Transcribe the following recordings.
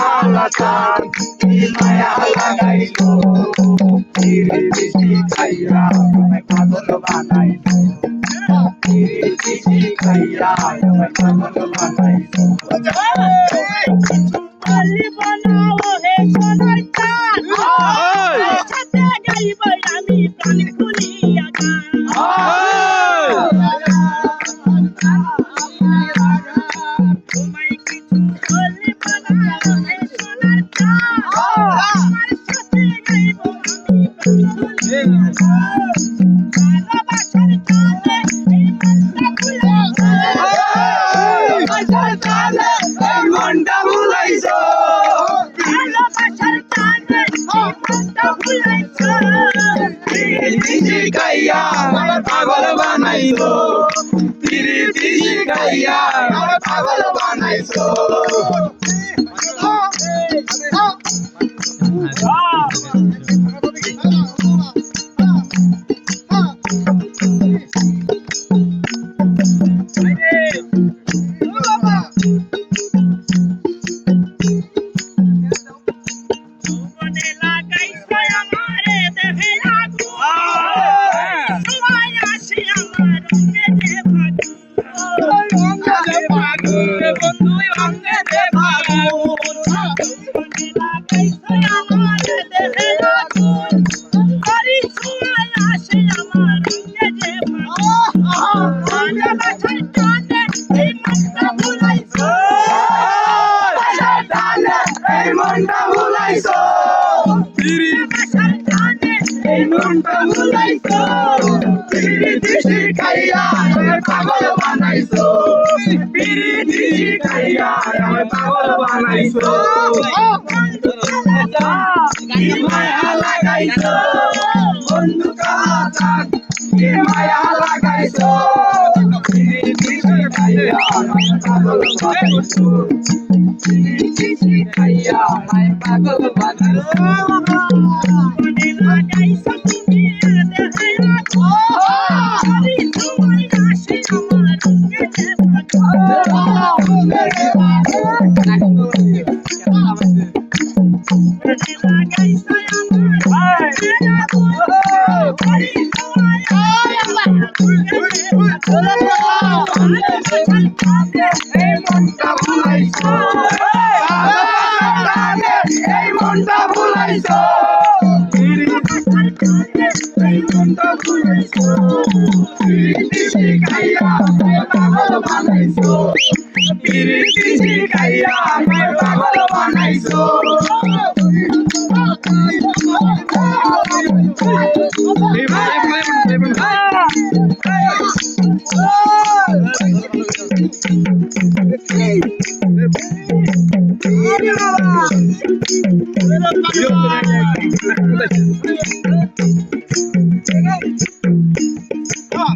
কালা চাঁদ কি মায়া লাগাইলো পিরিতি খাইয়া আমায় পাগল বানাইলো পিরিতি খাইয়া আমায় পাগল বানাইলো বলি বানাও হে সোনার চাঁদ সাথে গাইব আমি প্রাণ খুলিয়া গান তোমায় কিছু বলি বানাও হে সোনার চাঁদ আমার সাথে গাইব আমি প্রাণ খুলিয়া গান ভালোবাসার চাঁদে এই মনটা ভুলাইছো ভালোবাসার চাঁদে এই মনটা ভুলাইছো ভালোবাসার চাঁদে এই মনটা ভুলাইছো পিরিতি খাইয়া আমায় পাগল বানাইছো পিরিতি খাইয়া আমায় পাগল বানাইছো মনে লাগাইছো আমারে দেহে লাগু সময় আসে আমার রঙে দে ভাগু বন্ধু রঙে দে ভাগু মনে লাগাইছো আমারে দেহে লাগু করি সময় আসে আমার রঙে দে ভাগু ভালোবাসার টানে এই মনটা ভুলাইছো ভালোবাসার টানে এই মনটা ভুলাইছো ভালোবাসার টানে এই মনটা ভুলাইছো পিরিতি খাইয়া আমায় পাগল বানাইছো পিরিতি খাইয়া আমায় পাগল বানাইছো কি মায়া লাগাইছো বন্ধু কালা চাঁদ কি মায়া লাগাইছো পিরিতি খাইয়া আমায় পাগল বানাইছো পিরিতি খাইয়া আমায় পাগল বানাইছো মনে লাগাইছো তুমি দেহে লাগু করি সময় আসে আমার রঙে দে ভাগু মনে লাগাইছো আমার দেহে লাগু করি সময় আসে আমার রঙে দে ভাগু ভালোবাসার টানে এই মনটা ভুলাইছো এই মনটা ভুলাইছো ভালোবাসার টানে এই মনটা ভুলাইছো পিরিতি খাইয়া আমায় পাগল বানাইছো পিরিতি খাইয়া আমায় পাগল বানাইছো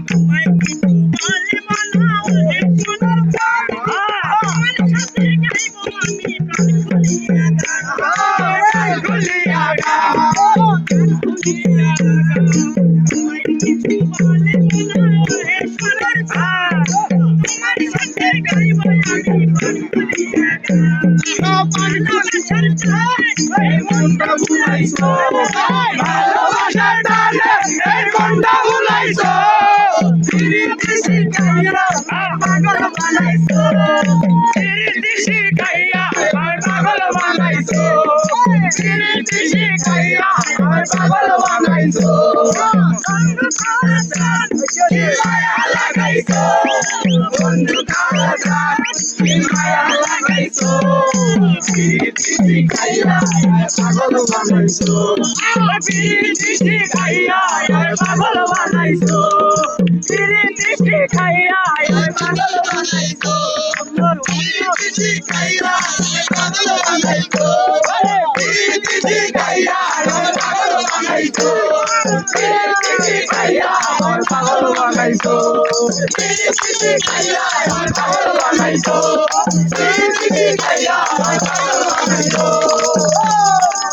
তোমায় কিছু বলি বানাও হে সোনার চাঁদ আমার সাথে গাইব আমি প্রাণ খুলিয়া গান খুলিয়া গান তোমায় কিছু বলি বানাও হে সোনার চাঁদ তোমার সাথে গাইব আমি প্রাণ খুলিয়া গান ভালোবাসার চাঁদে এই মনটা ভুলাইছো ভালোবাসার টানে এই মনটা ভুলাইছো পিরিতি খাইয়া আমায় পাগল বানাইছো পিরিতি খাইয়া আমায় পাগল বানাইছো পিরিতি খাইয়া আমায় পাগল বানাইছো কি মায়া লাগাইছো বন্ধু কালা চাঁদ কি মায়া লাগাইছো পিরিতি খাইয়া আমায় পাগল বানাইছো পিরিতি খাইয়া আমায় পাগল বানাইছো পিরিতি খাইয়া আমায় পাগল বানাইছো পিরিতি খাইয়া আমায় পাগল বানাইছো পিরিতি খাইয়া আমায় পাগল বানাইছো পিরিতি খাইয়া আমায় পাগল বানাইছো পিরিতি খাইয়া আমায় পাগল বানাইছো পিরিতি খাইয়া আমায় পাগল বানাইছো